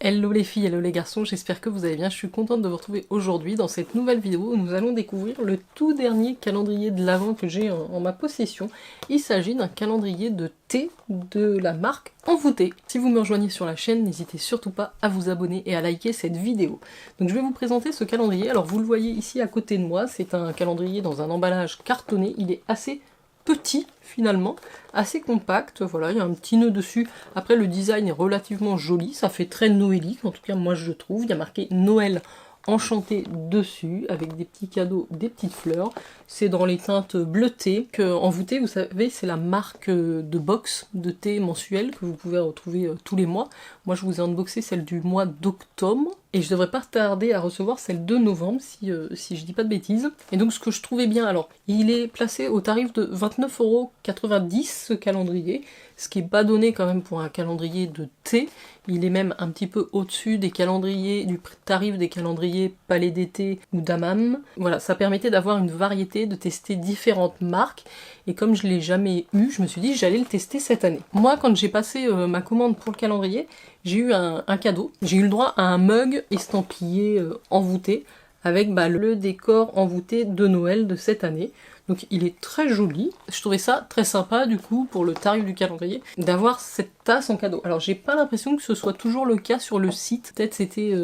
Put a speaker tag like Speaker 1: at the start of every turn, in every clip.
Speaker 1: Hello les filles, hello les garçons, j'espère que vous allez bien. Je suis contente de vous retrouver aujourd'hui dans cette nouvelle vidéo où nous allons découvrir le tout dernier calendrier de l'Avent que j'ai en ma possession. Il s'agit d'un calendrier de thé de la marque Envoûté. Si vous me rejoignez sur la chaîne, n'hésitez surtout pas à vous abonner et à liker cette vidéo. Donc je vais vous présenter ce calendrier. Alors vous le voyez ici à côté de moi, c'est un calendrier dans un emballage cartonné. Il est assez petit finalement, assez compact, voilà, il y a un petit nœud dessus. Après le design est relativement joli, ça fait très noélique, en tout cas moi je trouve. Il y a marqué Noël enchanté dessus, avec des petits cadeaux, des petites fleurs. C'est dans les teintes bleutées. Envoûté, vous savez, c'est la marque de box de thé mensuel que vous pouvez retrouver tous les mois. Moi je vous ai unboxé celle du mois d'octobre. Et je devrais pas tarder à recevoir celle de novembre, si je dis pas de bêtises. Et donc ce que je trouvais bien, alors, il est placé au tarif de 29,90 € ce calendrier, ce qui est pas donné quand même pour un calendrier de thé. Il est même un petit peu au-dessus des calendriers, du tarif des calendriers Palais d'été ou d'Hammam. Voilà, ça permettait d'avoir une variété, de tester différentes marques. Et comme je l'ai jamais eu, je me suis dit que j'allais le tester cette année. Moi, quand j'ai passé ma commande pour le calendrier, j'ai eu un cadeau. J'ai eu le droit à un mug estampillé envoûté avec le décor envoûté de Noël de cette année. Donc il est très joli. Je trouvais ça très sympa du coup pour le tarif du calendrier d'avoir cette tasse en cadeau. Alors j'ai pas l'impression que ce soit toujours le cas sur le site. Peut-être c'était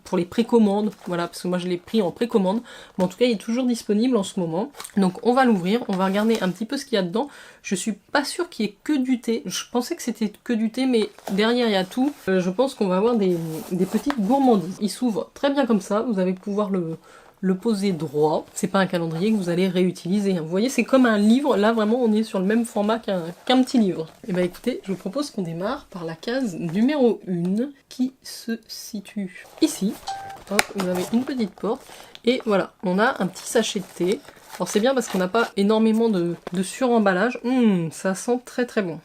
Speaker 1: pour les précommandes, voilà, parce que moi je l'ai pris en précommande. Mais en tout cas il est toujours disponible en ce moment. Donc on va l'ouvrir, on va regarder un petit peu ce qu'il y a dedans. Je suis pas sûre qu'il y ait que du thé. Je pensais que c'était que du thé, mais derrière il y a tout. Je pense qu'on va avoir des petites gourmandises. Il s'ouvre très bien comme ça, vous allez pouvoir le poser droit. C'est pas un calendrier que vous allez réutiliser. Vous voyez, c'est comme un livre. Là, vraiment, on est sur le même format qu'un petit livre. Et bah écoutez, je vous propose qu'on démarre par la case numéro 1 qui se situe ici. Hop, vous avez une petite porte. Et voilà, on a un petit sachet de thé. Alors c'est bien parce qu'on n'a pas énormément de suremballage. Ça sent très très bon.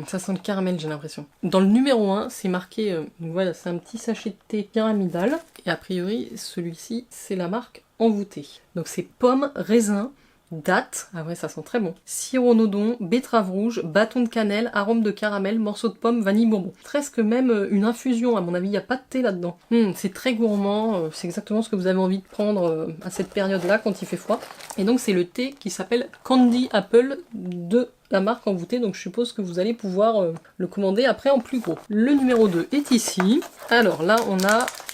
Speaker 1: Ça sent le caramel, j'ai l'impression. Dans le numéro 1, c'est marqué, voilà, c'est un petit sachet de thé pyramidal. Et a priori, celui-ci, c'est la marque Envoûté. Donc c'est pomme, raisin, date, ah ouais ça sent très bon, sirop nodon, betterave rouge, bâton de cannelle, arôme de caramel, morceau de pomme, vanille bonbon. Presque même une infusion, à mon avis, il n'y a pas de thé là-dedans. C'est très gourmand, c'est exactement ce que vous avez envie de prendre à cette période-là quand il fait froid. Et donc c'est le thé qui s'appelle Candy Apple de la marque Envoûté, donc je suppose que vous allez pouvoir le commander après en plus gros. Le numéro 2 est ici. Alors là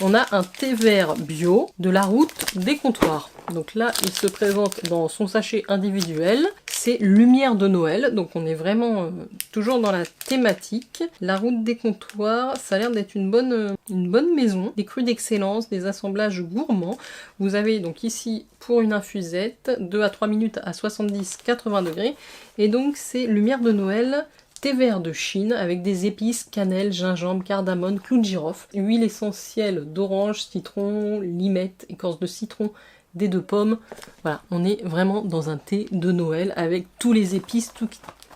Speaker 1: on a un thé vert bio de la route des comptoirs. Donc là il se présente dans son sachet individuel. C'est Lumière de Noël, donc on est vraiment toujours dans la thématique. La route des comptoirs, ça a l'air d'être une bonne maison. Des crus d'excellence, des assemblages gourmands. Vous avez donc ici pour une infusette 2 à 3 minutes à 70-80 degrés. Et donc c'est Lumière de Noël, thé vert de Chine avec des épices, cannelle, gingembre, cardamone, clou de girofle, huile essentielle d'orange, citron, limette, écorce de citron, des 2 pommes. Voilà, on est vraiment dans un thé de Noël avec tous les épices, tout.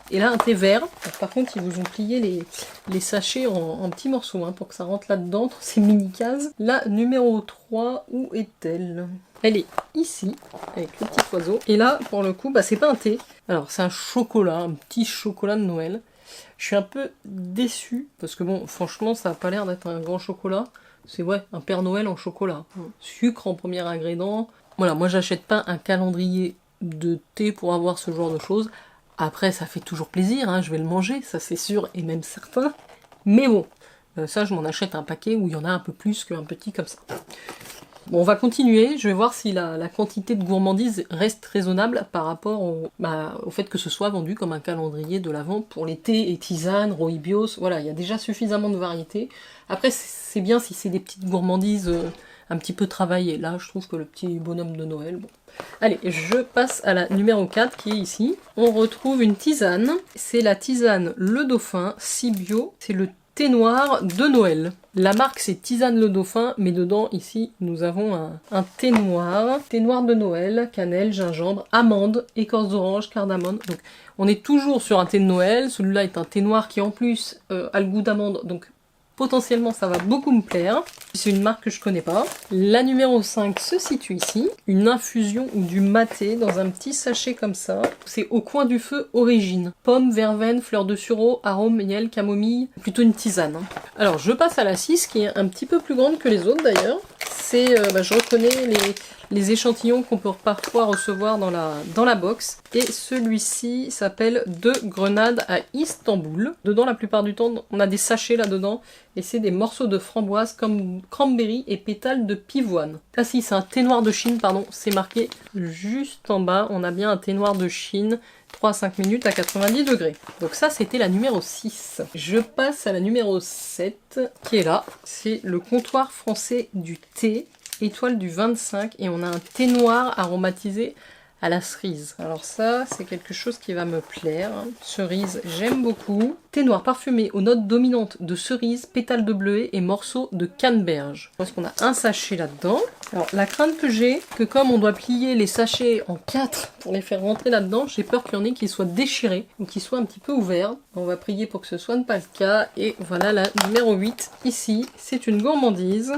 Speaker 1: Et là un thé vert. Alors, par contre ils vous ont plié les sachets en petits morceaux pour que ça rentre là-dedans, entre ces mini cases. La numéro 3, où est-elle ? Elle est ici, avec le petit oiseau. Et là, pour le coup, c'est pas un thé. Alors, c'est un chocolat, un petit chocolat de Noël. Je suis un peu déçue, parce que bon, franchement, ça a pas l'air d'être un grand chocolat. C'est un Père Noël en chocolat. Sucre en premier ingrédient. Voilà, moi j'achète pas un calendrier de thé pour avoir ce genre de choses. Après, ça fait toujours plaisir, je vais le manger, ça c'est sûr et même certain. Mais bon, ça je m'en achète un paquet où il y en a un peu plus qu'un petit comme ça. Bon, on va continuer, je vais voir si la quantité de gourmandise reste raisonnable par rapport au fait que ce soit vendu comme un calendrier de l'Avent pour les thés et tisanes, rooibos. Voilà, il y a déjà suffisamment de variétés. Après, c'est bien si c'est des petites gourmandises un petit peu travaillées. Là, je trouve que le petit bonhomme de Noël, bon. Allez, je passe à la numéro 4 qui est ici. On retrouve une tisane. C'est la tisane Le Dauphin, si bio. C'est le thé noir de Noël. La marque c'est Tisane Le Dauphin, mais dedans ici nous avons un thé noir de Noël, cannelle, gingembre, amande, écorce d'orange, cardamone. Donc on est toujours sur un thé de Noël. Celui-là est un thé noir qui en plus a le goût d'amande, donc potentiellement ça va beaucoup me plaire. C'est une marque que je connais pas. La numéro 5 se situe ici. Une infusion ou du maté dans un petit sachet comme ça. C'est Au coin du feu origine. Pomme, verveine, fleur de sureau, arôme, miel, camomille. Plutôt une tisane. Hein. Alors je passe à la 6 qui est un petit peu plus grande que les autres d'ailleurs. C'est, je reconnais les échantillons qu'on peut parfois recevoir dans la box. Et celui-ci s'appelle De Grenade à Istanbul. Dedans, la plupart du temps, on a des sachets là-dedans. Et c'est des morceaux de framboise comme cranberry et pétales de pivoine. Ah si, c'est un thé noir de Chine, pardon. C'est marqué juste en bas. On a bien un thé noir de Chine. 3 à 5 minutes à 90 degrés. Donc ça, c'était la numéro 6. Je passe à la numéro 7, qui est là. C'est le comptoir français du thé, étoile du 25, et on a un thé noir aromatisé à la cerise. Alors ça, c'est quelque chose qui va me plaire. Cerise, j'aime beaucoup. Thé noir parfumé aux notes dominantes de cerise, pétales de bleuet et morceaux de canneberge. Parce qu'on a un sachet là-dedans. Alors la crainte que j'ai, que comme on doit plier les sachets en 4 pour les faire rentrer là-dedans, j'ai peur qu'il y en ait qui soient déchirés ou qui soient un petit peu ouverts. On va prier pour que ce soit pas le cas. Et voilà la numéro 8. Ici, c'est une gourmandise.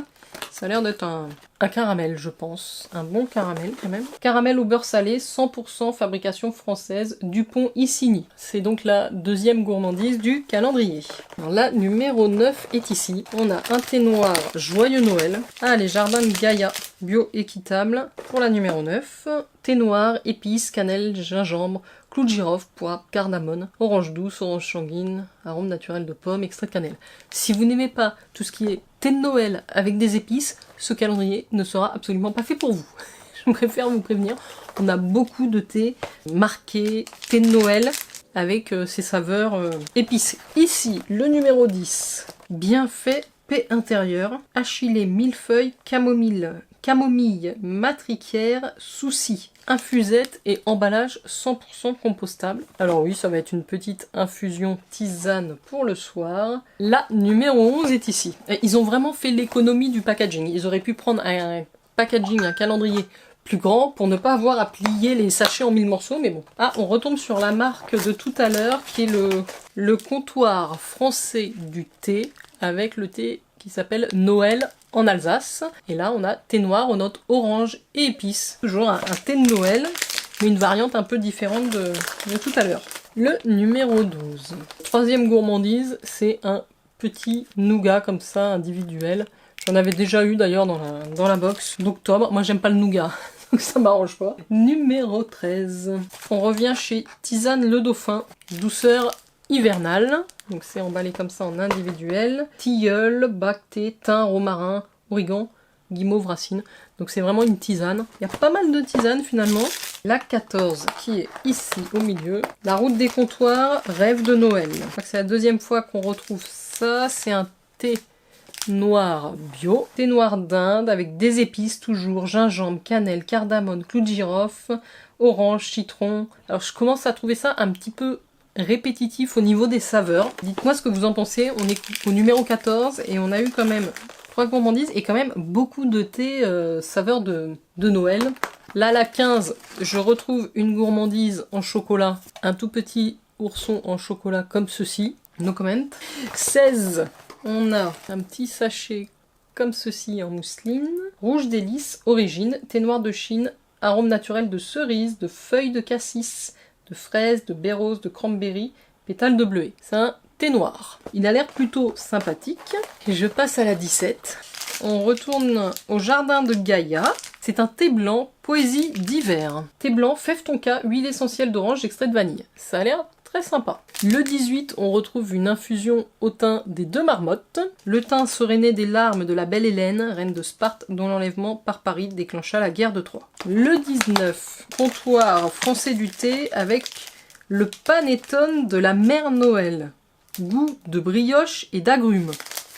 Speaker 1: Ça a l'air d'être un caramel, je pense. Un bon caramel, quand même. Caramel au beurre salé, 100% fabrication française, Dupont Isigny. C'est donc la deuxième gourmandise du calendrier. Alors, la numéro 9 est ici. On a un thé noir Joyeux Noël. Ah, les jardins de Gaïa, bio équitable. Pour la numéro 9, thé noir, épices, cannelle, gingembre, clou de girofle, poivre, cardamone, orange douce, orange sanguine, arôme naturel de pomme, extrait de cannelle. Si vous n'aimez pas tout ce qui est thé de Noël avec des épices, ce calendrier ne sera absolument pas fait pour vous. Je préfère vous prévenir, on a beaucoup de thé marqué thé de Noël avec ces saveurs épicées. Ici, le numéro 10, bien fait, paix intérieure, achillée, millefeuille, camomille, matricaire, souci, infusette et emballage 100% compostable. Alors oui, ça va être une petite infusion tisane pour le soir. La numéro 11 est ici. Et ils ont vraiment fait l'économie du packaging. Ils auraient pu prendre un packaging, un calendrier plus grand pour ne pas avoir à plier les sachets en 1000 morceaux, mais bon. Ah, on retombe sur la marque de tout à l'heure qui est le comptoir français du thé avec le thé qui s'appelle Noël en Alsace. Et là, on a thé noir aux notes orange et épices. Toujours un thé de Noël, mais une variante un peu différente de tout à l'heure. Le numéro 12. Troisième gourmandise, c'est un petit nougat comme ça, individuel. J'en avais déjà eu d'ailleurs dans la box d'octobre. Moi, j'aime pas le nougat, donc ça m'arrange pas. Numéro 13. On revient chez Tisane Le Dauphin, douceur hivernale. Donc c'est emballé comme ça en individuel. Tilleul, bacté, thym, romarin, origan, guimauve, racine. Donc c'est vraiment une tisane. Il y a pas mal de tisanes finalement. La 14 qui est ici au milieu. La route des comptoirs, rêve de Noël. Je crois que c'est la deuxième fois qu'on retrouve ça. C'est un thé noir bio. Thé noir d'Inde avec des épices toujours. Gingembre, cannelle, cardamone, clou de girofle, orange, citron. Alors je commence à trouver ça un petit peu répétitif au niveau des saveurs. Dites-moi ce que vous en pensez. On est au numéro 14 et on a eu quand même 3 gourmandises et quand même beaucoup de thé saveur de Noël. Là, la 15, je retrouve une gourmandise en chocolat. Un tout petit ourson en chocolat comme ceci. No comment. 16, on a un petit sachet comme ceci en mousseline. Rouge délice, origine, thé noir de Chine, arôme naturel de cerise, de feuilles de cassis, de fraises, de baies roses, de cranberry, pétales de bleuet. C'est un thé noir. Il a l'air plutôt sympathique. Et je passe à la 17. On retourne au jardin de Gaïa. C'est un thé blanc, poésie d'hiver. Thé blanc, fève tonka, huile essentielle d'orange, extrait de vanille. Ça a l'air très sympa. Le 18, on retrouve une infusion au thym des deux marmottes. Le thym serait né des larmes de la belle Hélène, reine de Sparte, dont l'enlèvement par Paris déclencha la guerre de Troie. Le 19, comptoir français du thé avec le panettone de la mère Noël. Goût de brioche et d'agrumes.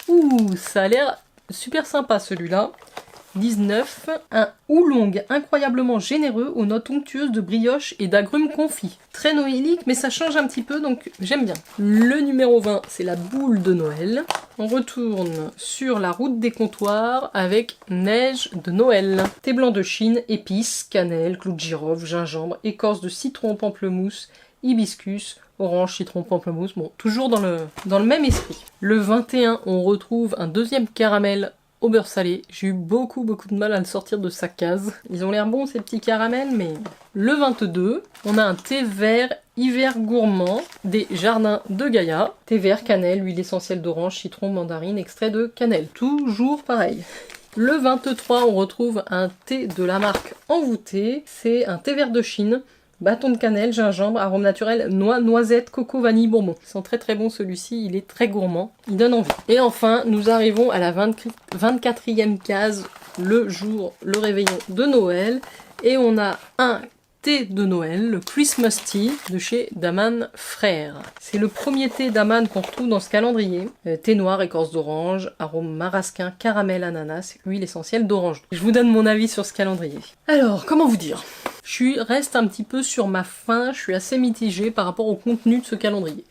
Speaker 1: Ouh, ça a l'air super sympa celui-là. 19, un oolong incroyablement généreux aux notes onctueuses de brioche et d'agrumes confits. Très noélique, mais ça change un petit peu, donc j'aime bien. Le numéro 20, c'est la boule de Noël. On retourne sur la route des comptoirs avec neige de Noël. Thé blanc de Chine, épices, cannelle, clou de girofle, gingembre, écorce de citron, pamplemousse, hibiscus, orange, citron, pamplemousse, bon, toujours dans le même esprit. Le 21, on retrouve un deuxième caramel au beurre salé. J'ai eu beaucoup de mal à le sortir de sa case. Ils ont l'air bons ces petits caramels, mais... Le 22, on a un thé vert hiver gourmand des jardins de Gaïa. Thé vert, cannelle, huile essentielle d'orange, citron, mandarine, extrait de cannelle. Toujours pareil. Le 23, on retrouve un thé de la marque Envoûté. C'est un thé vert de Chine. Bâton de cannelle, gingembre, arôme naturel, noix, noisette, coco, vanille, bourbon. Il sent très bon celui-ci, il est très gourmand, il donne envie. Et enfin, nous arrivons à la 24e case, le réveillon de Noël. Et on a un thé de Noël, le Christmas Tea de chez Daman Frères. C'est le premier thé Daman qu'on retrouve dans ce calendrier. Thé noir, écorce d'orange, arôme marasquin, caramel, ananas, huile essentielle d'orange. Je vous donne mon avis sur ce calendrier. Alors, comment vous dire ? Reste un petit peu sur ma faim, je suis assez mitigée par rapport au contenu de ce calendrier.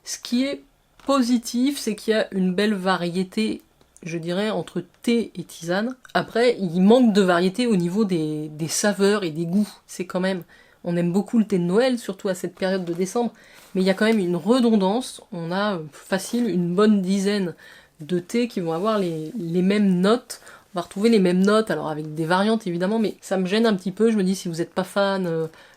Speaker 1: Ce qui est positif, c'est qu'il y a une belle variété, je dirais, entre thé et tisane. Après, il manque de variété au niveau des saveurs et des goûts. C'est quand même... On aime beaucoup le thé de Noël, surtout à cette période de décembre, mais il y a quand même une redondance. On a facile une bonne dizaine de thés qui vont avoir les mêmes notes. On va retrouver les mêmes notes, alors avec des variantes évidemment, mais ça me gêne un petit peu. Je me dis, si vous n'êtes pas fan,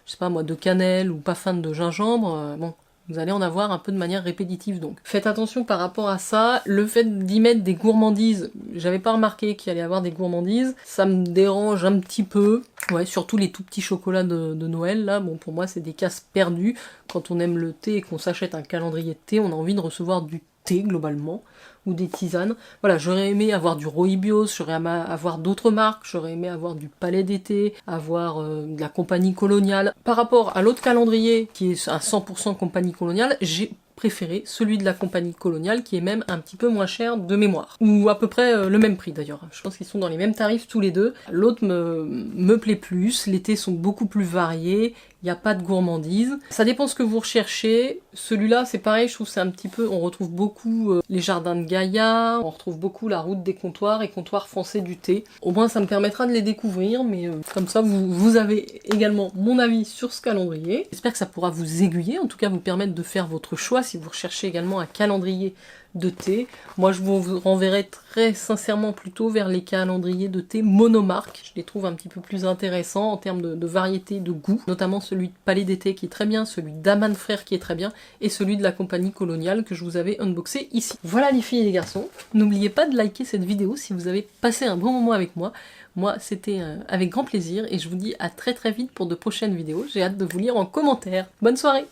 Speaker 1: je sais pas moi, de cannelle ou pas fan de gingembre, bon, vous allez en avoir un peu de manière répétitive. Donc faites attention par rapport à ça. Le fait d'y mettre des gourmandises, j'avais pas remarqué qu'il allait y avoir des gourmandises, ça me dérange un petit peu. Ouais, surtout les tout petits chocolats de Noël, là, bon, pour moi c'est des cases perdues. Quand on aime le thé et qu'on s'achète un calendrier de thé, on a envie de recevoir du thé globalement, ou des tisanes. Voilà, j'aurais aimé avoir du Rooibos, j'aurais aimé avoir d'autres marques, j'aurais aimé avoir du Palais d'été, avoir de la Compagnie Coloniale. Par rapport à l'autre calendrier, qui est un 100% Compagnie Coloniale, j'ai préféré celui de la Compagnie Coloniale, qui est même un petit peu moins cher de mémoire. Ou à peu près le même prix d'ailleurs. Je pense qu'ils sont dans les mêmes tarifs tous les deux. L'autre me plaît plus, les thés sont beaucoup plus variés, il n'y a pas de gourmandise. Ça dépend ce que vous recherchez. Celui-là, c'est pareil, je trouve que c'est un petit peu... On retrouve beaucoup les jardins de Gaïa, on retrouve beaucoup la route des comptoirs et comptoirs français du thé. Au moins, ça me permettra de les découvrir, mais comme ça, vous avez également mon avis sur ce calendrier. J'espère que ça pourra vous aiguiller, en tout cas vous permettre de faire votre choix si vous recherchez également un calendrier de thé. Moi, je vous renverrai très sincèrement plutôt vers les calendriers de thé monomarques. Je les trouve un petit peu plus intéressants en termes de variété, de goût, notamment celui de Palais d'été qui est très bien, celui d'Aman Frères qui est très bien, et celui de la Compagnie Coloniale que je vous avais unboxé ici. Voilà les filles et les garçons, n'oubliez pas de liker cette vidéo si vous avez passé un bon moment avec moi. Moi, c'était avec grand plaisir, et je vous dis à très vite pour de prochaines vidéos. J'ai hâte de vous lire en commentaire. Bonne soirée!